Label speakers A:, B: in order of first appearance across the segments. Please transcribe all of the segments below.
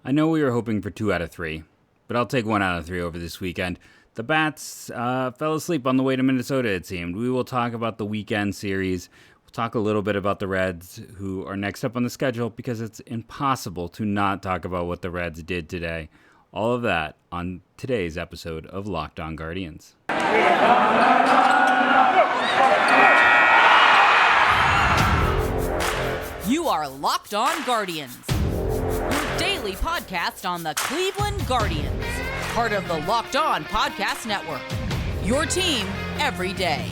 A: I know we were hoping for 2 out of 3, but I'll take 1 out of 3 over this weekend. The Bats fell asleep on the way to Minnesota, it seemed. We will talk about the weekend series. We'll talk a little bit about the Reds, who are next up on the schedule, because it's impossible to not talk about what the Reds did today. All of that on today's episode of Locked On Guardians.
B: You are Locked On Guardians, your daily podcast on the Cleveland Guardians, part of the Locked On Podcast Network, your team every day.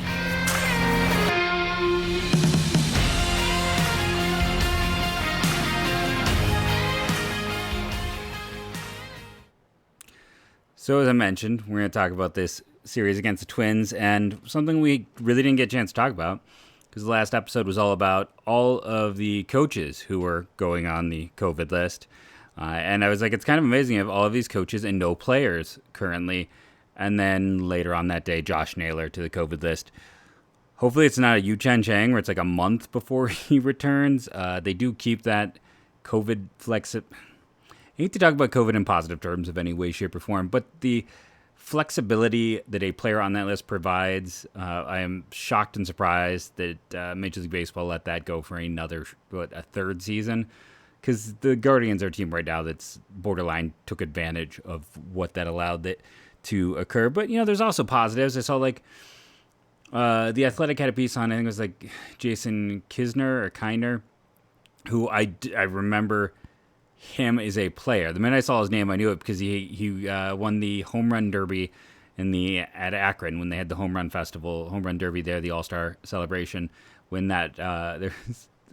A: So as I mentioned, we're going to talk about this series against the Twins, and something we really didn't get a chance to talk about, because the last episode was all about all of the coaches who were going on the COVID list. And I was like, it's kind of amazing you have all of these coaches and no players currently. And then later on that day, Josh Naylor to the COVID list. Hopefully it's not a Yu-Chen Chang where it's like a month before he returns. They do keep that COVID I hate to talk about COVID in positive terms of any way, shape, or form, but the flexibility that a player on that list provides, I am shocked and surprised that Major League Baseball let that go for a third season, because the Guardians are a team right now that's borderline took advantage of what that allowed it to occur. But, there's also positives. I saw, The Athletic had a piece on, I think it was, Jason Kiner, who I remember him as a player. The minute I saw his name, I knew it because he won the home run derby at Akron when they had the home run derby there, the All-Star celebration, when that they're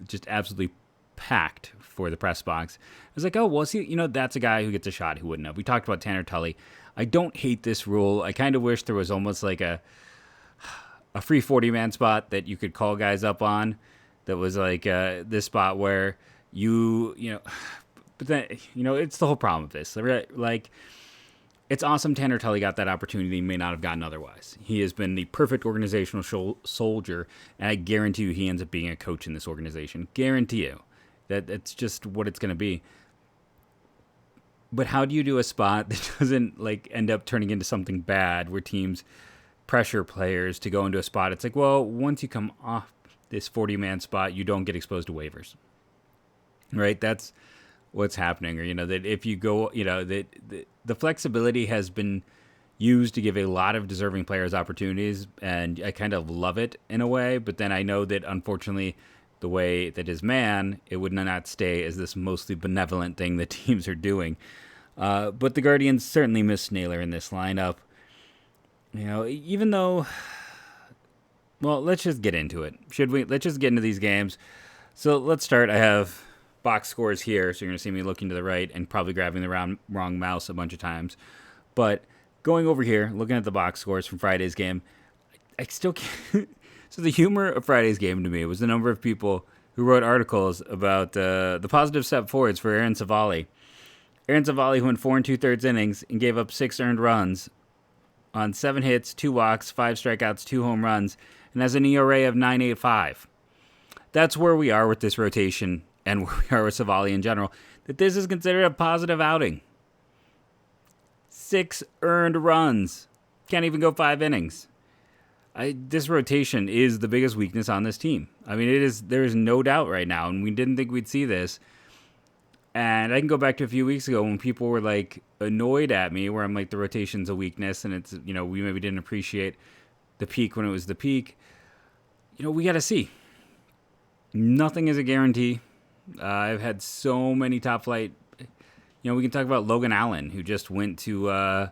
A: just absolutely packed for the press box. I was like, oh, well, see, that's a guy who gets a shot who wouldn't have. We talked about Tanner Tully. I don't hate this rule. I kind of wish there was almost like a free 40-man spot that you could call guys up on, that was like this spot where but then, it's the whole problem of this. It's awesome Tanner Tully got that opportunity he may not have gotten otherwise. He has been the perfect organizational soldier, and I guarantee you he ends up being a coach in this organization. Guarantee you. That's just what it's going to be. But how do you do a spot that doesn't, end up turning into something bad, where teams pressure players to go into a spot? It's like, well, once you come off this 40-man spot, you don't get exposed to waivers. Right? That's what's happening, or that if you go, the flexibility has been used to give a lot of deserving players opportunities, and I kind of love it in a way. But then I know that unfortunately, the way that is it would not stay as this mostly benevolent thing that teams are doing. But the Guardians certainly miss Naylor in this lineup. Even though, well, let's just get into it. Should we? Let's just get into these games. So let's start. I have box scores here, so you're going to see me looking to the right and probably grabbing the wrong mouse a bunch of times. But going over here, looking at the box scores from Friday's game, I still can't. So the humor of Friday's game to me was the number of people who wrote articles about the positive step forwards for Aaron Civale. Aaron Civale, who went 4 2/3 innings and gave up 6 earned runs on 7 hits, 2 walks, 5 strikeouts, 2 home runs, and has an ERA of 9.85. That's where we are with this rotation, and where we are with Sivali in general, that this is considered a positive outing. 6 earned runs. Can't even go 5 innings. This rotation is the biggest weakness on this team. I mean, there is no doubt right now, and we didn't think we'd see this. And I can go back to a few weeks ago when people were, annoyed at me, where I'm like, the rotation's a weakness, and it's, we maybe didn't appreciate the peak when it was the peak. We got to see. Nothing is a guarantee. I've had so many top flight. We can talk about Logan Allen, who just went to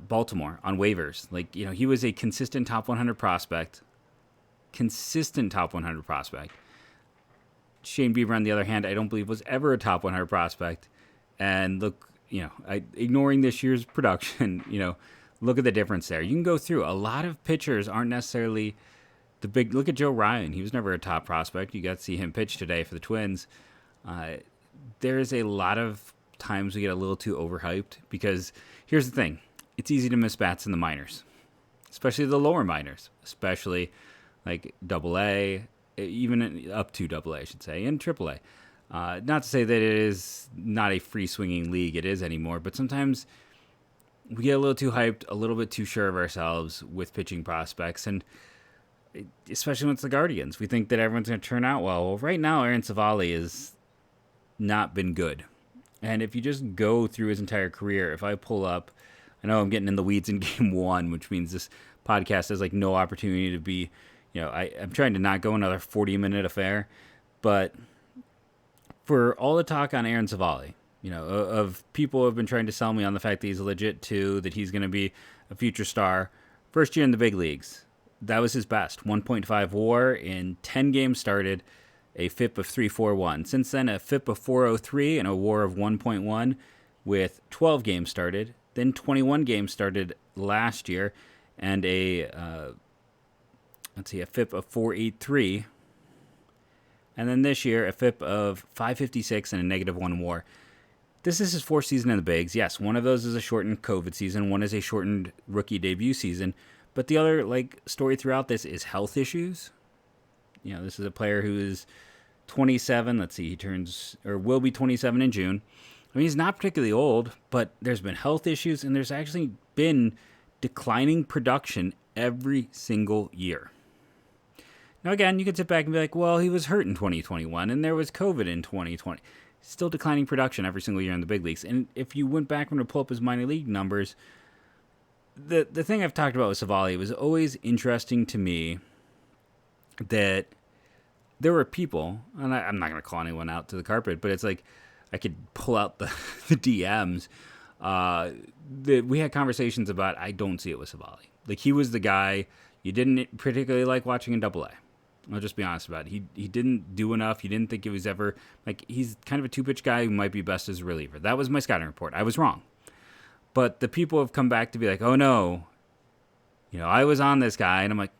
A: Baltimore on waivers. He was a consistent top 100 prospect. Shane Bieber, on the other hand, I don't believe was ever a top 100 prospect. And look, ignoring this year's production, look at the difference there. You can go through. A lot of pitchers aren't necessarily the big. Look at Joe Ryan. He was never a top prospect. You got to see him pitch today for the Twins. There's a lot of times we get a little too overhyped, because here's the thing. It's easy to miss bats in the minors, especially the lower minors, especially like AA, even up to AA, I should say, and AAA. Not to say that it is not a free-swinging league. It is anymore. But sometimes we get a little too hyped, a little bit too sure of ourselves with pitching prospects. And especially when it's the Guardians. We think that everyone's going to turn out well. Well, right now, Aaron Civale has not been good. And if you just go through his entire career, if I pull up, I know I'm getting in the weeds in game one, which means this podcast has like no opportunity to be, I'm trying to not go another 40-minute affair. But for all the talk on Aaron Civale, of people who have been trying to sell me on the fact that he's legit too, that he's going to be a future star, first year in the big leagues, that was his best. 1.5 WAR in 10 games started, a FIP of 3.41. Since then, a FIP of 4.03 and a WAR of 1.1 with 12 games started. Then 21 games started last year, and a FIP of 4.83. And then this year, a FIP of 5.56 and a negative 1 WAR. This is his fourth season in the bigs. Yes, one of those is a shortened COVID season. One is a shortened rookie debut season. But the other story throughout this is health issues. This is a player who is 27. Let's see, will be 27 in June. I mean, he's not particularly old, but there's been health issues, and there's actually been declining production every single year. Now, again, you could sit back and be like, well, he was hurt in 2021, and there was COVID in 2020. Still declining production every single year in the big leagues. And if you went back and pull up his minor league numbers, the thing I've talked about with Sivali, it was always interesting to me that there were people, and I'm not going to call anyone out to the carpet, but it's like I could pull out the DMs that we had conversations about. I don't see it with Sivali. He was the guy you didn't particularly like watching in Double A. I'll just be honest about it. He didn't do enough. You didn't think it was ever he's kind of a two-pitch guy who might be best as a reliever. That was my scouting report. I was wrong. But the people have come back to be like, oh no, I was on this guy, and I'm like,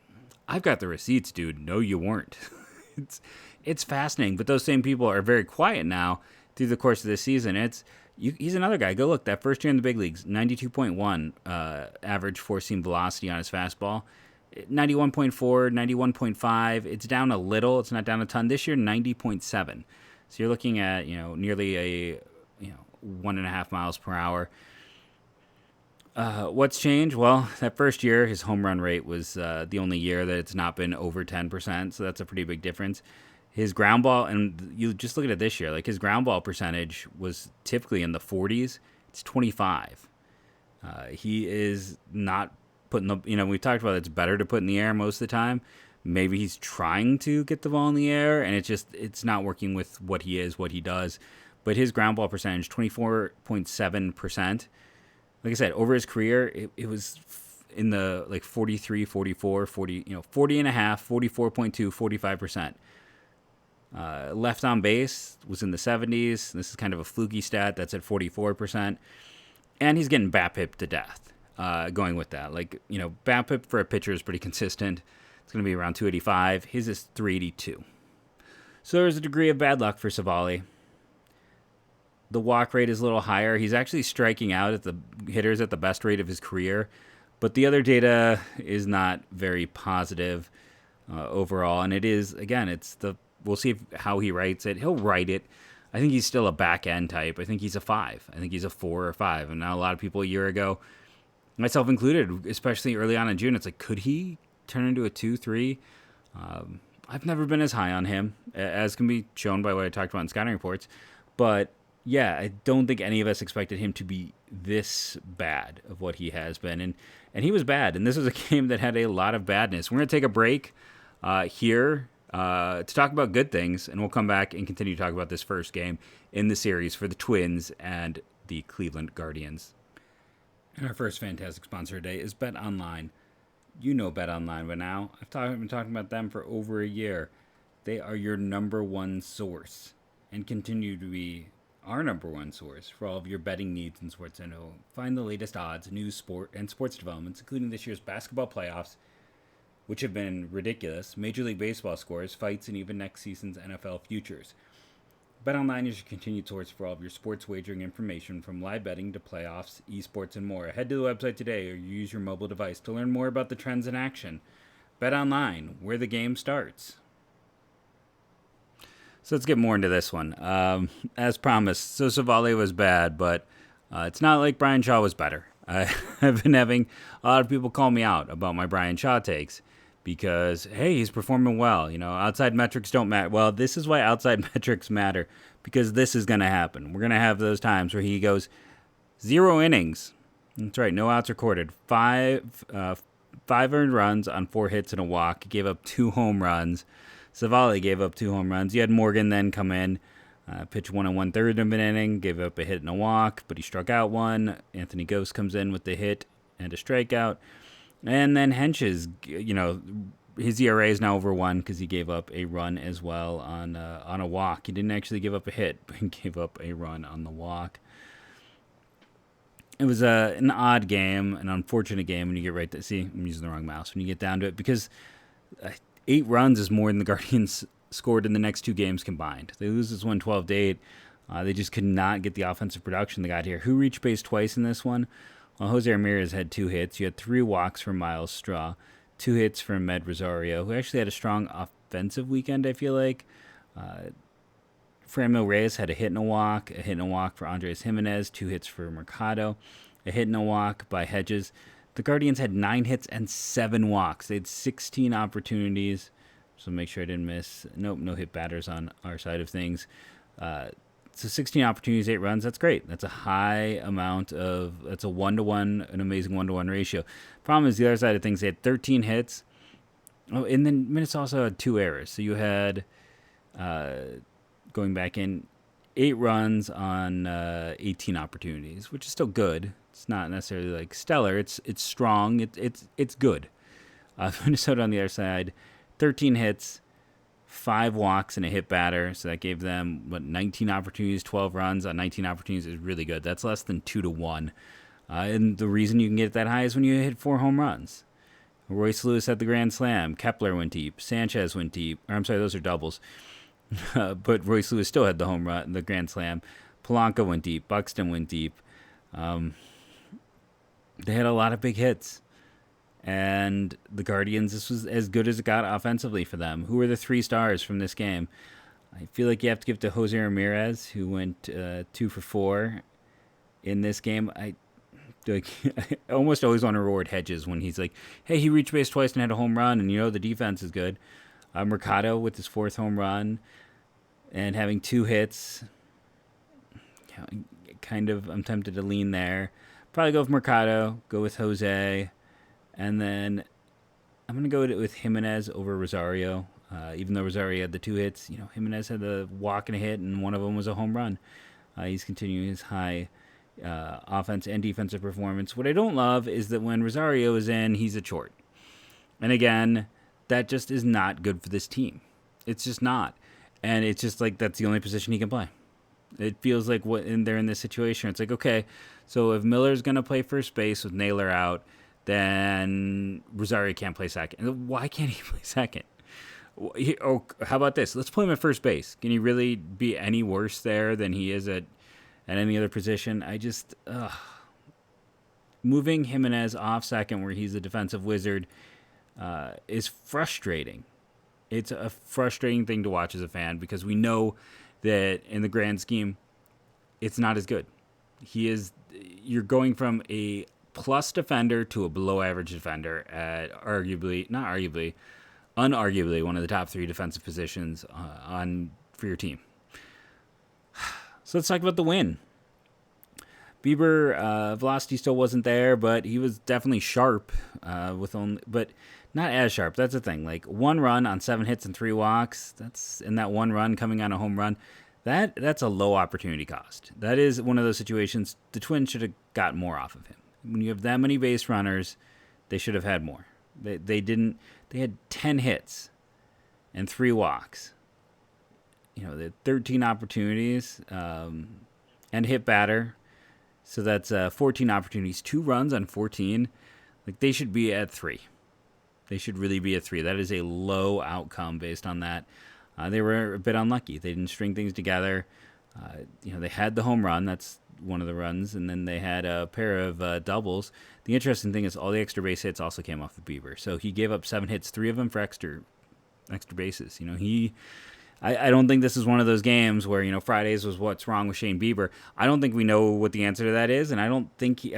A: I've got the receipts, dude. No, you weren't. It's fascinating. But those same people are very quiet now through the course of this season. He's another guy. Go look. That first year in the big leagues, 92.1 average four-seam velocity on his fastball. 91.4, 91.5. It's down a little. It's not down a ton. This year, 90.7. So you're looking at, nearly a 1.5 miles per hour. What's changed? Well, that first year, his home run rate was the only year that it's not been over 10%, so that's a pretty big difference. His ground ball, and you just look at it this year, his ground ball percentage was typically in the 40s. It's 25. He is not putting we've talked about it's better to put in the air most of the time. Maybe he's trying to get the ball in the air, and it's not working with what he does. But his ground ball percentage, 24.7%. Like I said, over his career, it was in the 43, 44, 40, 40 and a half, 44.2, 45%. Left on base was in the 70s. This is kind of a fluky stat. That's at 44%. And he's getting BAPIP to death going with that. BAPIP for a pitcher is pretty consistent. It's going to be around 285. His is 382. So there's a degree of bad luck for Sivali. The walk rate is a little higher. He's actually striking out at the hitters at the best rate of his career. But the other data is not very positive overall. And it is, again, we'll see how he writes it. He'll write it. I think he's still a back-end type. I think he's a 5. I think he's a 4 or 5. And now a lot of people a year ago, myself included, especially early on in June, it's could he turn into a 2, 3? I've never been as high on him, as can be shown by what I talked about in scouting reports. But yeah, I don't think any of us expected him to be this bad of what he has been. And he was bad. And this was a game that had a lot of badness. We're going to take a break here to talk about good things. And we'll come back and continue to talk about this first game in the series for the Twins and the Cleveland Guardians. And our first fantastic sponsor today is Bet Online. You know Bet Online by now. I've been talking about them for over a year. They are your number one source and continue to be our number one source for all of your betting needs in sports info. Find the latest odds, news, sport, and sports developments, including this year's basketball playoffs, which have been ridiculous, Major League Baseball scores, fights, and even next season's NFL futures. BetOnline is your continued source for all of your sports wagering information, from live betting to playoffs, esports, and more. Head to the website today or use your mobile device to learn more about the trends in action. BetOnline, where the game starts. So let's get more into this one. As promised, so Sivali was bad, but it's not like Brian Shaw was better. I've been having a lot of people call me out about my Brian Shaw takes because, hey, he's performing well. Outside metrics don't matter. Well, this is why outside metrics matter, because this is going to happen. We're going to have those times where he goes 0 innings. That's right, no outs recorded. Five earned runs on 4 hits and a walk. He gave up 2 home runs. Sivali gave up 2 home runs. You had Morgan then come in, pitch 1 1/3 of an inning, gave up a hit and a walk, but he struck out 1. Anthony Ghost comes in with the hit and a strikeout. And then Hench's, his ERA is now over 1 because he gave up a run as well on a walk. He didn't actually give up a hit, but he gave up a run on the walk. It was an odd game, an unfortunate game when you get right to see. I'm using the wrong mouse when you get down to it, because 8 runs is more than the Guardians scored in the next 2 games combined. They lose this one 12-8. They just could not get the offensive production they got here. Who reached base twice in this one? Well, Jose Ramirez had 2 hits. You had 3 walks from Miles Straw, 2 hits from Med Rosario, who actually had a strong offensive weekend, I feel like. Franmil Reyes had a hit and a walk for Andres Jimenez, 2 hits for Mercado, a hit and a walk by Hedges. The Guardians had 9 hits and 7 walks. They had 16 opportunities, so make sure I didn't miss. Nope, no hit batters on our side of things. So 16 opportunities, 8 runs. That's great. That's a high amount of. That's a 1-to-1, an amazing 1-to-1 ratio. Problem is the other side of things. They had 13 hits. Oh, and then Minnesota also had 2 errors. So you had, going back in, 8 runs on 18 opportunities, which is still good. It's not necessarily like stellar. It's strong. It's good. Minnesota on the other side, 13 hits, 5 walks, and a hit batter. So that gave them 19 opportunities, 12 runs on 19 opportunities is really good. That's less than 2-to-1. And the reason you can get that high is when you hit 4 home runs. Royce Lewis had the grand slam. Kepler went deep. Sanchez went deep. I'm sorry, those are doubles. But Royce Lewis still had the home run, the grand slam. Polanco went deep. Buxton went deep. They had a lot of big hits. And the Guardians, this was as good as it got offensively for them. Who were the 3 stars from this game? I feel like you have to give to Jose Ramirez, who went 2 for 4 in this game. I almost always want to reward Hedges when he's like, hey, he reached base twice and had a home run, and the defense is good. Mercado with his 4th home run and having 2 hits. I'm tempted to lean there. Probably go with Mercado, go with Jose, and then I'm going to go with Jimenez over Rosario. Even though Rosario had the 2 hits, Jimenez had the walk and a hit, and one of them was a home run. He's continuing his high offense and defensive performance. What I don't love is that when Rosario is in, he's a short. And again, that just is not good for this team. It's just not. And it's just like that's the only position he can play. It feels like they're in this situation. It's like, okay, so if Miller's going to play first base with Naylor out, then Rosario can't play second. Why can't he play second? Oh, how about this? Let's play him at first base. Can he really be any worse there than he is at any other position? Moving Jimenez off second where he's a defensive wizard is frustrating. It's a frustrating thing to watch as a fan because we know that in the grand scheme, it's not as good. You're going from a plus defender to a below average defender at unarguably one of the top 3 defensive positions for your team. So let's talk about the win. Bieber, velocity still wasn't there, but he was definitely sharp, but not as sharp. That's the thing. Like 1 run on 7 hits and 3 walks. And that 1 run coming on a home run. That's a low opportunity cost. That is one of those situations the Twins should have got more off of him. When you have that many base runners, they should have had more. They didn't. They had 10 hits and 3 walks. They had 13 opportunities and hit batter. So that's 14 opportunities, 2 runs on 14. Like they should be at 3. They should really be at 3. That is a low outcome based on that. They were a bit unlucky. They didn't string things together. They had the home run. That's one of the runs. And then they had a pair of doubles. The interesting thing is all the extra base hits also came off of Bieber. So he gave up 7 hits, 3 of them for extra bases. I don't think this is one of those games where, Fridays was what's wrong with Shane Bieber. I don't think we know what the answer to that is, and I don't think he's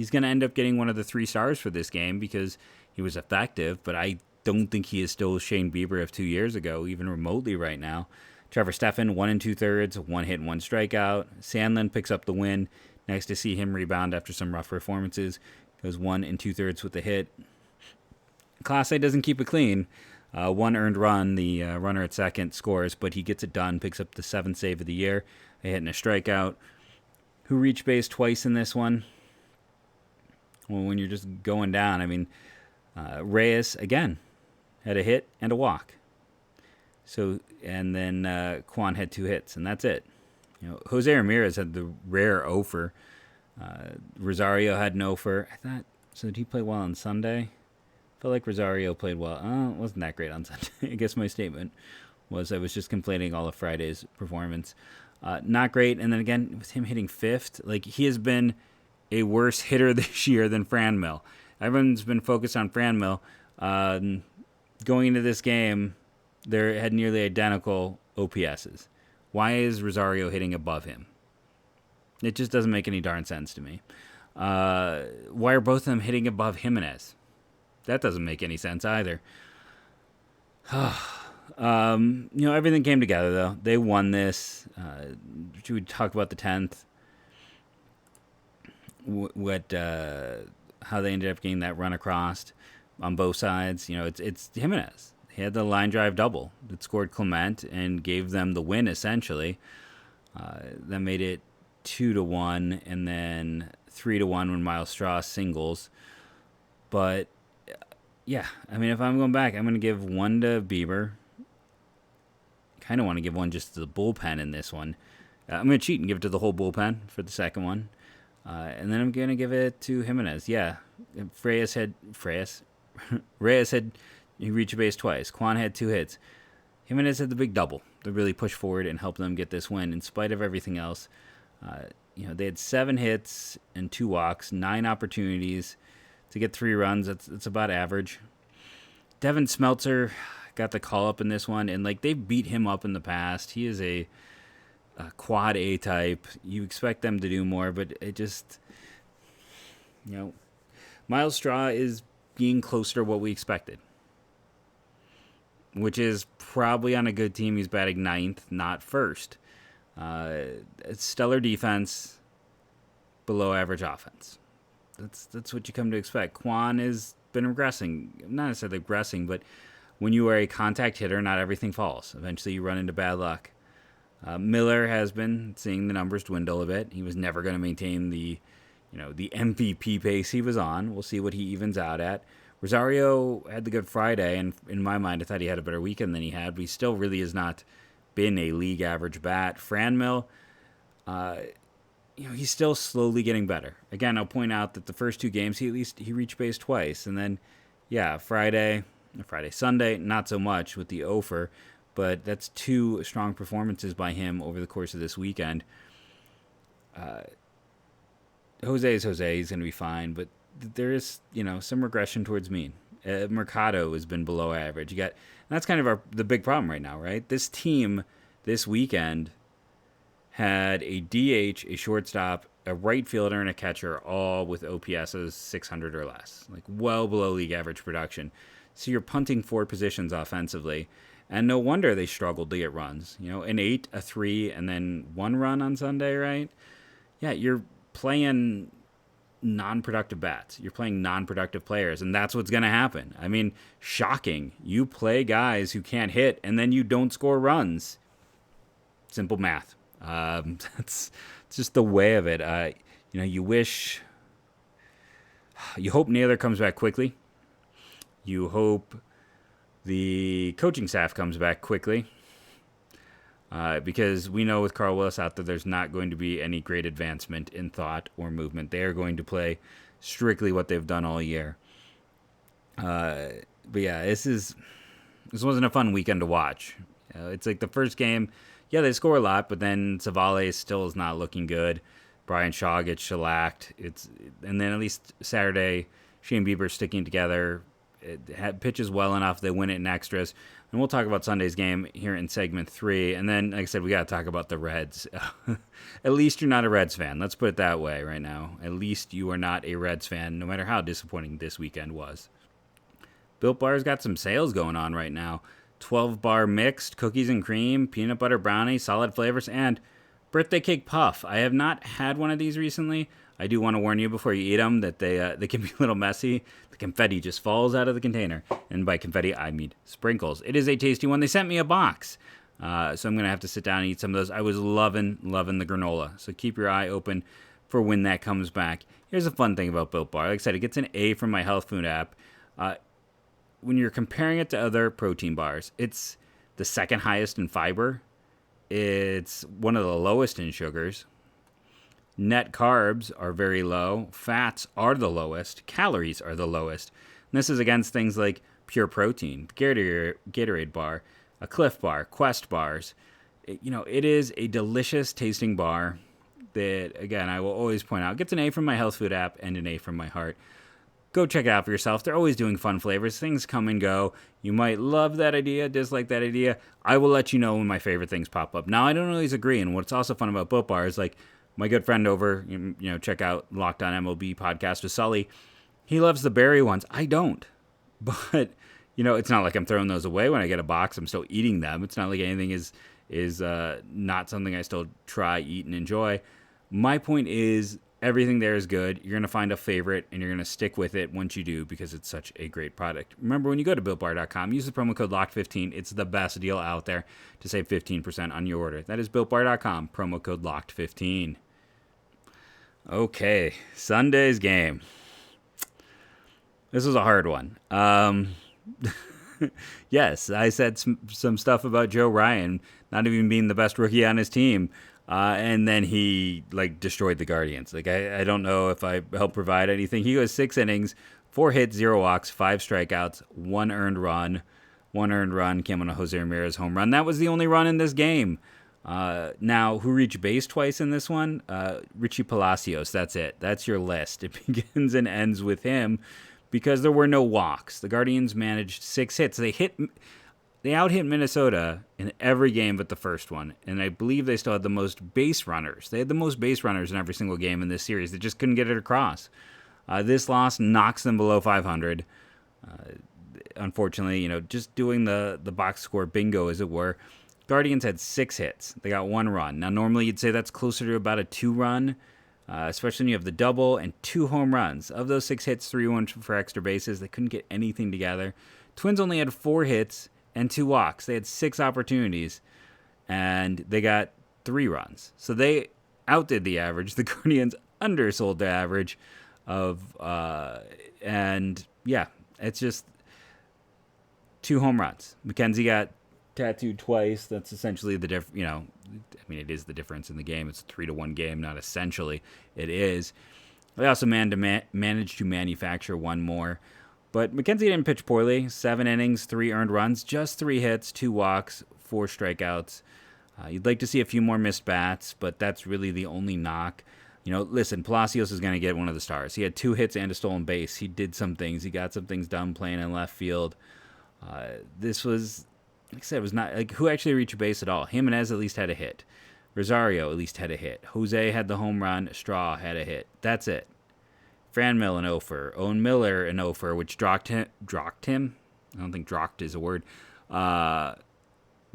A: going to end up getting one of the 3 stars for this game because he was effective, but I don't think he is still Shane Bieber of 2 years ago, even remotely right now. Trevor Steffen, 1 2/3, 1 hit and 1 strikeout. Sandlin picks up the win. Nice to see him rebound after some rough performances. Goes 1 2/3 with the hit. Class A doesn't keep it clean. 1 earned run, the runner at second scores, but he gets it done, picks up the 7th save of the year, a hit and a strikeout. Who reached base twice in this one? Well, when you're just going down, Reyes, again, had a hit and a walk. So, and then Kwan had 2 hits, and that's it. Jose Ramirez had the rare offer. Rosario had an offer. So did he play well on Sunday? I felt like Rosario played well. It wasn't that great on Sunday. I guess my statement was I was just complaining all of Friday's performance. Not great. And then again, with him hitting 5th, he has been a worse hitter this year than Franmil. Everyone's been focused on Franmil. Going into this game, they had nearly identical OPSs. Why is Rosario hitting above him? It just doesn't make any darn sense to me. Why are both of them hitting above Jimenez? That doesn't make any sense either. Everything came together, though. They won this. Should we talk about the 10th? How they ended up getting that run across on both sides. It's Jimenez. He had the line drive double that scored Clement and gave them the win, essentially. That made it 2-1 and then 3-1 when Miles Straw singles. But, if I'm going back, I'm going to give 1 to Bieber. Kind of want to give 1 just to the bullpen in this one. I'm going to cheat and give it to the whole bullpen for the second one. And then I'm going to give it to Jimenez. Yeah, Reyes had he reached a base twice. Kwan had 2 hits. Jimenez had the big double that really pushed forward and helped them get this win in spite of everything else. They had 7 hits and 2 walks, 9 opportunities to get 3 runs. That's about average. Devin Smeltzer got the call up in this one, and they've beat him up in the past. He is a quad A type. You expect them to do more, but it just, Miles Straw is being closer to what we expected, which is probably on a good team. He's batting 9th, not 1st. Stellar defense, below average offense. That's what you come to expect. Kwan has been regressing. Not necessarily regressing, but when you are a contact hitter, not everything falls. Eventually you run into bad luck. Miller has been seeing the numbers dwindle a bit. He was never going to maintain the MVP pace he was on. We'll see what he evens out at. Rosario had the good Friday, and in my mind, I thought he had a better weekend than he had, but he still really has not been a league average bat. Franmil, he's still slowly getting better. Again, I'll point out that the first 2 games, he reached base twice, and then, Sunday, not so much with the offer, but that's 2 strong performances by him over the course of this weekend. Jose is Jose. He's going to be fine, but there is, some regression towards mean. Mercado has been below average. And that's kind of the big problem right now, right? This team this weekend had a DH, a shortstop, a right fielder, and a catcher, all with OPSs 600 or less, well below league average production. So you're punting 4 positions offensively, and no wonder they struggled to get runs. An 8, a 3, and then 1 run on Sunday, right? Yeah, you're playing non-productive bats. You're playing non-productive players, and that's what's going to happen. Shocking. You play guys who can't hit, and then you don't score runs. Simple math. It's just the way of it. You hope Naylor comes back quickly. You hope the coaching staff comes back quickly. Because we know with Carl Willis out there, there's not going to be any great advancement in thought or movement. They are going to play strictly what they've done all year. But yeah, this wasn't a fun weekend to watch. It's like the first game, yeah, they score a lot, but then Sivali still is not looking good. Brian Shaw gets shellacked. And then at least Saturday, Shane Bieber sticking together pitches well enough. They win it in extras. And we'll talk about Sunday's game here in segment 3. And then, like I said, we got to talk about the Reds. At least you're not a Reds fan. Let's put it that way right now. At least you are not a Reds fan, no matter how disappointing this weekend was. Built Bar's got some sales going on right now. 12-bar mixed, cookies and cream, peanut butter brownie, solid flavors, and birthday cake puff. I have not had one of these recently. I do want to warn you before you eat them that they can be a little messy. The confetti just falls out of the container. And by confetti, I mean sprinkles. It is a tasty one. They sent me a box. So I'm going to have to sit down and eat some of those. I was loving the granola. So keep your eye open for when that comes back. Here's a fun thing about Built Bar. Like I said, it gets an A from my health food app. When you're comparing it to other protein bars, it's the second highest in fiber. It's one of the lowest in sugars. Net carbs are very low. Fats are the lowest. Calories are the lowest. And this is against things like Pure Protein, Gatorade bar, a Cliff bar, Quest bars. It is a delicious tasting bar that, again, I will always point out, gets an A from my health food app and an A from my heart. Go check it out for yourself. They're always doing fun flavors. Things come and go. You might love that idea, dislike that idea. I will let you know when my favorite things pop up. Now, I don't always agree. And what's also fun about Built Bar is, like, my good friend over, check out Locked On MLB podcast with Sully. He loves the berry ones. I don't. But, it's not like I'm throwing those away when I get a box. I'm still eating them. It's not like anything is not something I still try, eat, and enjoy. My point is, everything there is good. You're going to find a favorite, and you're going to stick with it once you do because it's such a great product. Remember, when you go to BuiltBar.com, use the promo code LOCKED15. It's the best deal out there to save 15% on your order. That is BuiltBar.com, promo code LOCKED15. Okay, Sunday's game. This was a hard one. Yes, I said some stuff about Joe Ryan not even being the best rookie on his team. And then he, destroyed the Guardians. I don't know if I helped provide anything. He goes 6 innings, 4 hits, 0 walks, 5 strikeouts, 1 earned run. 1 earned run came on a Jose Ramirez home run. That was the only run in this game. Now, who reached base twice in this one? Richie Palacios. That's it. That's your list. It begins and ends with him because there were no walks. The Guardians managed 6 hits. They out-hit Minnesota in every game but the first one, and I believe they still had the most base runners. They had the most base runners in every single game in this series. They just couldn't get it across. This loss knocks them below 500. Unfortunately, just doing the box score bingo, as it were, Guardians had 6 hits. They got 1 run. Now, normally you'd say that's closer to about a 2-run, especially when you have the double and 2 home runs. Of those 6 hits, 3 went for extra bases. They couldn't get anything together. Twins only had 4 hits and 2 walks. They had 6 opportunities, and they got 3 runs. So they outdid the average. The Guardians undersold the average of, it's just 2 home runs. McKenzie got tattooed twice. That's essentially the it is the difference in the game. It's a 3-1 game, not essentially. It is. They also managed to manufacture 1 more. But McKenzie didn't pitch poorly. 7 innings, 3 earned runs, just 3 hits, 2 walks, 4 strikeouts. You'd like to see a few more missed bats, but that's really the only knock. Listen, Palacios is going to get one of the stars. He had 2 hits and a stolen base. He did some things. He got some things done playing in left field. This was, like I said, it was not who actually reached a base at all. Jimenez at least had a hit. Rosario at least had a hit. Jose had the home run. Straw had a hit. That's it. Franmil an Ofer. Owen Miller an Ofer, which dropped him. I don't think dropped is a word.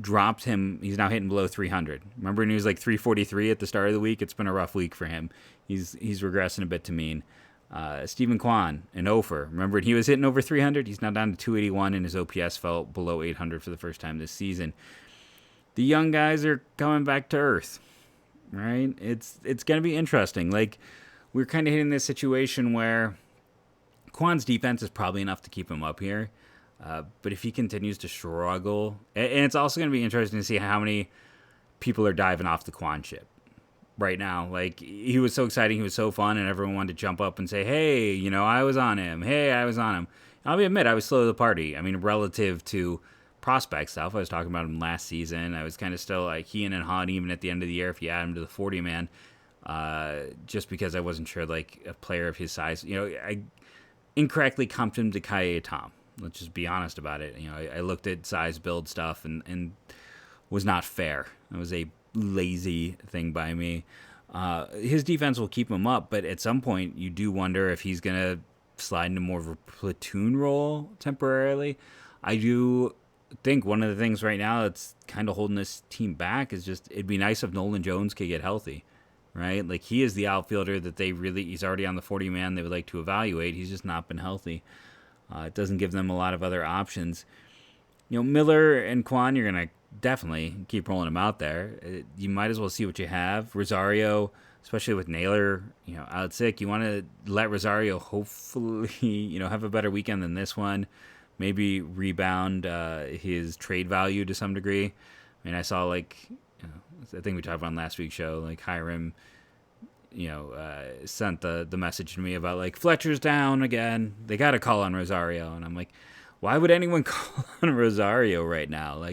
A: Dropped him. He's now hitting below 300. Remember when he was 343 at the start of the week? It's been a rough week for him. He's regressing a bit to mean. Stephen Kwan an Ofer. Remember when he was hitting over 300? He's now down to 281, and his OPS fell below 800 for the first time this season. The young guys are coming back to earth, right? It's going to be interesting. We're kind of hitting this situation where Kwan's defense is probably enough to keep him up here. But if he continues to struggle, and it's also going to be interesting to see how many people are diving off the Kwan ship right now. He was so exciting, he was so fun, and everyone wanted to jump up and say, hey, I was on him. Hey, I was on him. I'll admit, I was slow to the party. I mean, relative to prospect stuff, I was talking about him last season. I was kind of still Hean and Hahn, even at the end of the year, if you add him to the 40-man. Just because I wasn't sure, a player of his size. I incorrectly comped him to Kaye Tom. Let's just be honest about it. I looked at size build stuff and was not fair. It was a lazy thing by me. His defense will keep him up, but at some point you do wonder if he's going to slide into more of a platoon role temporarily. I do think one of the things right now that's kind of holding this team back is just it'd be nice if Nolan Jones could get healthy, right? Like he is the outfielder that he's already on the 40-man they would like to evaluate. He's just not been healthy. It doesn't give them a lot of other options. Miller and Kwan, you're going to definitely keep rolling them out there. You might as well see what you have. Rosario, especially with Naylor, out sick, you want to let Rosario hopefully, have a better weekend than this one. Maybe rebound his trade value to some degree. I mean, I saw I think we talked about on last week's show, like Hiram, sent the message to me about Fletcher's down again. They got to call on Rosario, and I'm like, why would anyone call on Rosario right now?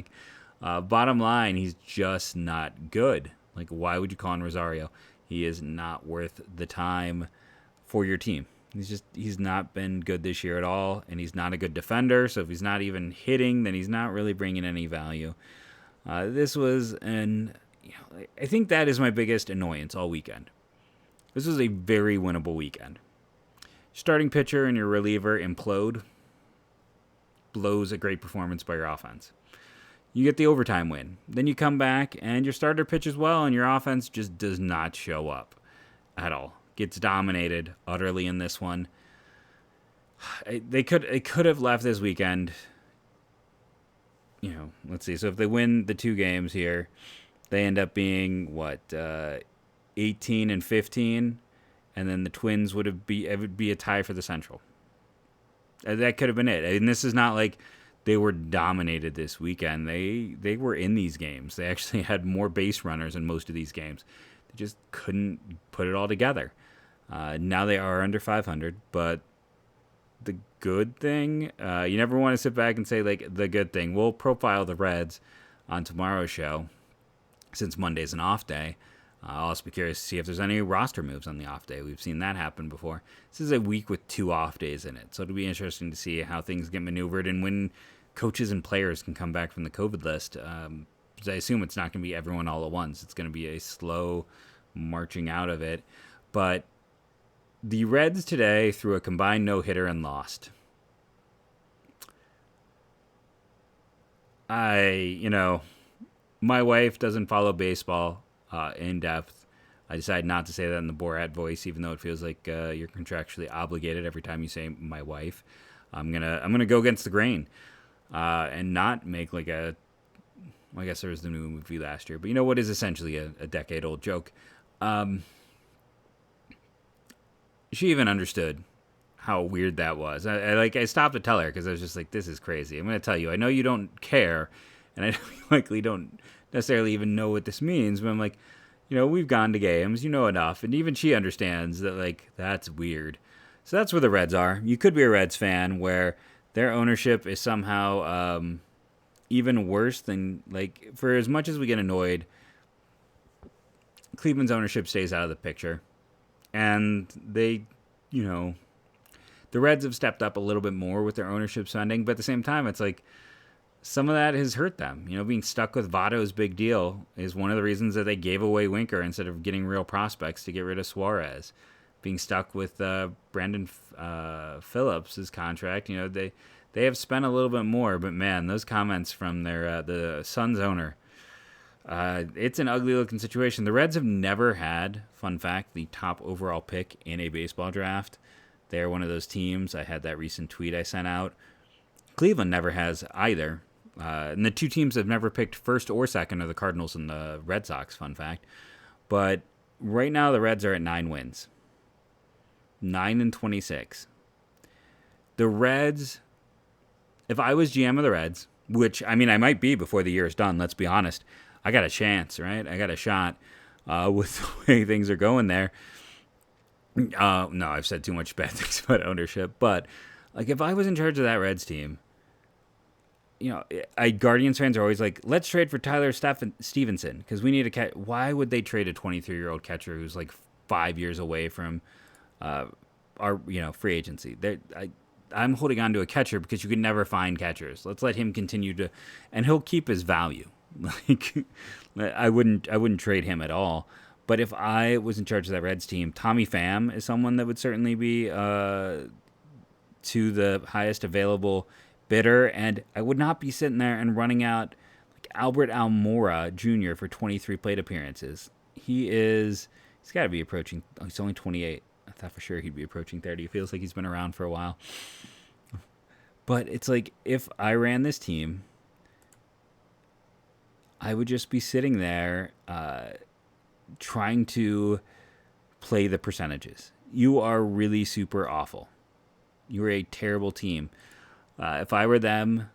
A: Bottom line, he's just not good. Why would you call on Rosario? He is not worth the time for your team. He's not been good this year at all, and he's not a good defender. So if he's not even hitting, then he's not really bringing any value. This was I think that is my biggest annoyance all weekend. This was a very winnable weekend. Starting pitcher and your reliever implode. Blows a great performance by your offense. You get the overtime win. Then you come back and your starter pitches well and your offense just does not show up at all. Gets dominated utterly in this one. It could have left this weekend. Let's see. So if they win the 2 games here, they end up being 18 and 15, and then the Twins would be a tie for the Central. That could have been it. And this is not like they were dominated this weekend. They were in these games. They actually had more base runners in most of these games. They just couldn't put it all together. Now they are under 500, but the good thing, you never want to sit back and say, the good thing. We'll profile the Reds on tomorrow's show, since Monday's an off day. I'll also be curious to see if there's any roster moves on the off day. We've seen that happen before. This is a week with 2 off days in it, so it'll be interesting to see how things get maneuvered and when coaches and players can come back from the COVID list. Because I assume it's not going to be everyone all at once. It's going to be a slow marching out of it. But the Reds today threw a combined no-hitter and lost. My wife doesn't follow baseball in depth. I decided not to say that in the Borat voice, even though it feels like you're contractually obligated every time you say my wife. I'm gonna go against the grain and not make I guess there was the new movie last year, but what is essentially a decade-old joke. She even understood how weird that was. I stopped to tell her because I was just like, this is crazy. I'm gonna tell you. I know you don't care, and I likely don't necessarily even know what this means, but I'm like, we've gone to games, enough, and even she understands that that's weird. So that's where the Reds are. You could be a Reds fan where their ownership is somehow even worse than for as much as we get annoyed, Cleveland's ownership stays out of the picture, and they, the Reds have stepped up a little bit more with their ownership spending, but at the same time, it's some of that has hurt them. Being stuck with Votto's big deal is one of the reasons that they gave away Winker instead of getting real prospects to get rid of Suarez. Being stuck with Brandon Phillips' contract, they have spent a little bit more. But man, those comments from the Suns owner, it's an ugly looking situation. The Reds have never had, fun fact, the top overall pick in a baseball draft. They're one of those teams. I had that recent tweet I sent out. Cleveland never has either. And the 2 teams that have never picked first or second are the Cardinals and the Red Sox, fun fact. But right now the Reds are at 9 wins. 9-26. The Reds, if I was GM of the Reds, which, I might be before the year is done, let's be honest. I got a chance, right? I got a shot with the way things are going there. No, I've said too much bad things about ownership. But, if I was in charge of that Reds team, Guardians fans are always like, let's trade for Tyler Stevenson because we need a catch. Why would they trade a 23-year-old catcher who's 5 years away from our free agency? I'm holding on to a catcher because you can never find catchers. Let's let him continue to, and he'll keep his value. Like, I wouldn't trade him at all. But if I was in charge of that Reds team, Tommy Pham is someone that would certainly be to the highest available bidder, and I would not be sitting there and running out like Albert Almora Jr. for 23 plate appearances. He's got to be approaching. Oh, he's only 28. I thought for sure he'd be approaching 30. It feels like he's been around for a while. But it's like, if I ran this team, I would just be sitting there trying to play the percentages. You are really super awful. You are a terrible team. If I were them,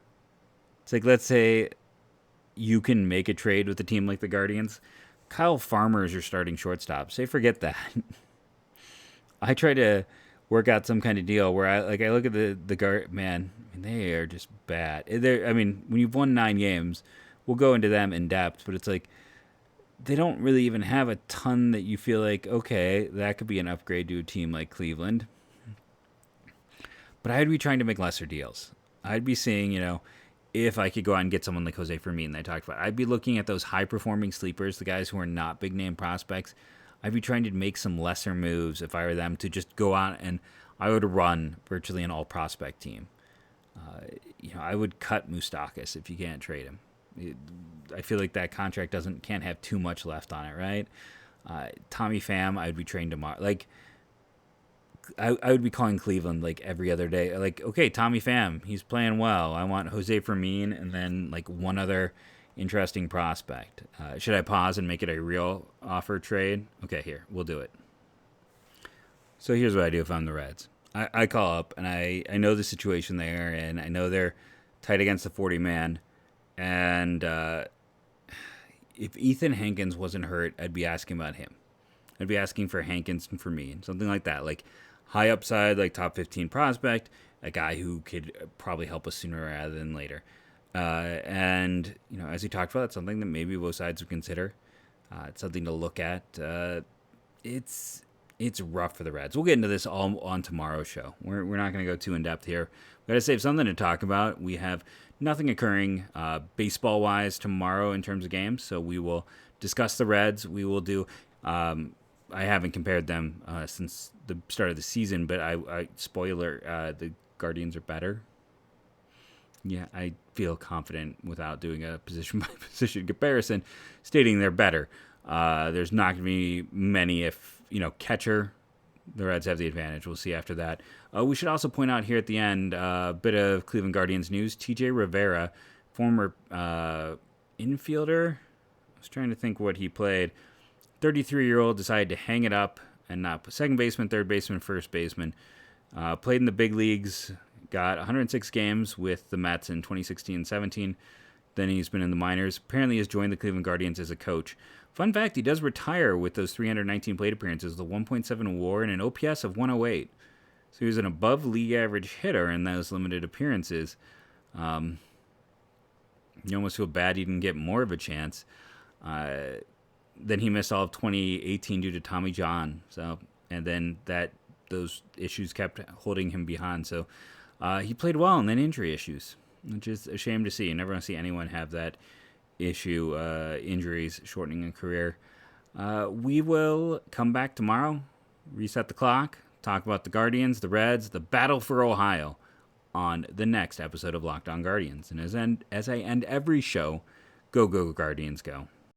A: it's like, let's say you can make a trade with a team like the Guardians. Kyle Farmer is your starting shortstop. Say, forget that. I try to work out some kind of deal where I look at the guard. Man, I mean, they are just bad. When you've won 9 games, we'll go into them in depth, but it's like they don't really even have a ton that you feel like, okay, that could be an upgrade to a team like Cleveland. But I'd be trying to make lesser deals. I'd be seeing, if I could go out and get someone like Jose Fermin that I talked about. I'd be looking at those high-performing sleepers, the guys who are not big-name prospects. I'd be trying to make some lesser moves if I were them to just go out, and I would run virtually an all-prospect team. I would cut Moustakas if you can't trade him. I feel like that contract can't have too much left on it, right? Tommy Pham, I'd be trading tomorrow. Like, I would be calling Cleveland like every other day. Like, okay, Tommy Pham, he's playing well. I want Jose Fermin and then like one other interesting prospect. Should I pause and make it a real offer trade? Okay, here, we'll do it. So here's what I do if I'm the Reds. I call up, and I know the situation there, and I know they're tight against the 40-man. And if Ethan Hankins wasn't hurt, I'd be asking about him. I'd be asking for Hankins and Fermin, something like that. Like, high upside, like top 15 prospect, a guy who could probably help us sooner rather than later. And, as we talked about, it's something that maybe both sides would consider. It's something to look at. It's rough for the Reds. We'll get into this all on tomorrow's show. We're not going to go too in-depth here. We've got to save something to talk about. We have nothing occurring baseball-wise tomorrow in terms of games, so we will discuss the Reds. We will do... I haven't compared them since the start of the season, but I spoiler, the Guardians are better. Yeah, I feel confident without doing a position-by-position comparison, stating they're better. There's not going to be many if, catcher, the Reds have the advantage. We'll see after that. We should also point out here at the end a bit of Cleveland Guardians news. J Rivera, former infielder, I was trying to think what he played. 33-year-old decided to hang it up and not put second baseman, third baseman, first baseman. Played in the big leagues, got 106 games with the Mets in 2016-17. Then he's been in the minors. Apparently has joined the Cleveland Guardians as a coach. Fun fact, he does retire with those 319 plate appearances, the 1.7 WAR, and an OPS of 108. So he was an above league average hitter in those limited appearances. You almost feel bad he didn't get more of a chance. Then he missed all of 2018 due to Tommy John. And then those issues kept holding him behind. So he played well, and then injury issues, which is a shame to see. You never want to see anyone have that issue, injuries shortening a career. We will come back tomorrow, reset the clock, talk about the Guardians, the Reds, the battle for Ohio on the next episode of Locked On Guardians. And as I end every show, go Guardians, go.